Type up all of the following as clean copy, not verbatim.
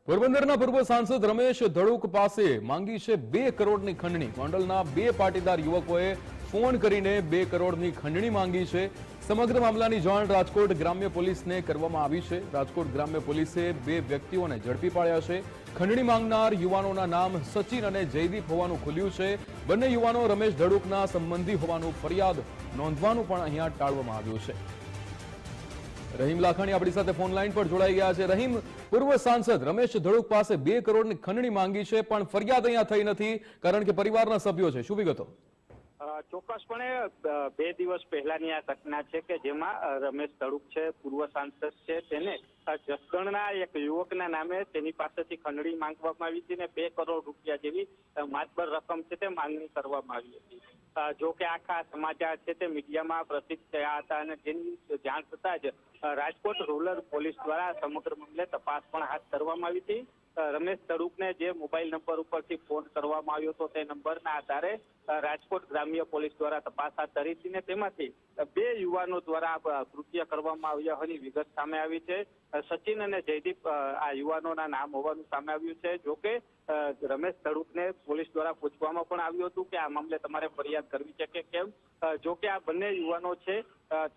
પોરબંદરના પૂર્વ સાંસદ રમેશ ધડુક પાસે માંગી છે 2 કરોડની ખંડણી. ગોંડલના 2 પાટીદાર યુવકોએ ફોન કરીને 2 કરોડની ખંડણી માંગી છે. સમગ્ર મામલાની જાણ રાજકોટ ગ્રામ્ય પોલીસને કરવામાં આવી છે. રાજકોટ ગ્રામ્ય પોલીસે 2 વ્યક્તિઓને ઝડપી પાડ્યા છે. ખંડણી માંગનાર યુવાનોના નામ સચિન અને જયદીપ હોવાનું ખુલ્યું છે. બંને યુવાનો રમેશ ધડુકના સંબંધી હોવાનું ફરિયાદ નોંધવાનું પણ અહીંયા ટાળવામાં આવ્યું છે. રહીમ લાખાણી આપણી સાથે ફોન લાઈન પર જોડાઈ ગયા છે. રહીમ, પૂર્વ સાંસદ રમેશ ધડુક પાસે 2 કરોડની ખંડણી માંગી છે, પણ ફરિયાદ અહીંયા થઈ નથી કારણ કે પરિવારના સભ્યો છે. શું વિગતો? ચોક્કસપણે 2 દિવસ પહેલાની આ ઘટના છે કે જેમાં રમેશ ધડુક છે, પૂર્વ સાંસદ છે, તેને જસદણના એક યુવકના નામે તેની પાસેથી ખંડણી માંગવામાં આવી હતી ને 2 કરોડ રૂપિયા જેવી માતબર રકમ છે તે માંગણી કરવામાં આવી હતી. જો કે આખા સમાચાર છે તે મીડિયામાં પ્રસિદ્ધ થયા હતા અને જેની જાણ થતા જ રાજકોટ રૂરલ પોલીસ દ્વારા સમગ્ર મામલે તપાસ પણ હાથ ધરવામાં આવી હતી. રમેશ ધડુકને જે મોબાઈલ નંબર ઉપરથી ફોન કરવામાં આવ્યો હતો તે નંબરના આધારે રાજકોટ ગ્રામ્ય પોલીસ દ્વારા તપાસ હાથ ધરી હતી ને તેમાંથી 2 યુવાનો દ્વારા કૃત્ય કરવામાં આવ્યા હોવાની વિગત સામે આવી છે. સચિન અને જયદીપ આ યુવાનોના નામ હોવાનું સામે આવ્યું છે. જોકે રમેશ ધડુકને પોલીસ દ્વારા પૂછવામાં પણ આવ્યું હતું કે આ મામલે તમારે ફરિયાદ કરવી છે કે કેમ. જોકે આ બંને યુવાનો છે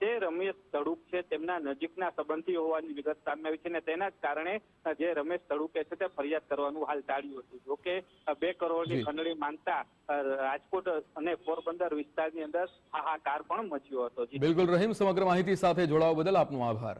તે રમેશ ધડુક છે તેમના નજીકના સંબંધી હોવાની વિગત સામે આવી છે અને તેના જ કારણે જે રમેશ ધડુકે છે તે ફરિયાદ કરવાનું હાલ ટાળ્યું હતું. જોકે 2 કરોડની ખંડણી માંગતા રાજકોટ અને પોરબંદર વિસ્તારની અંદર હાહાકાર પણ મચ્યો હતો. બિલકુલ રહીમ, સમગ્ર માહિતી સાથે જોડાવા બદલ આપનો આભાર.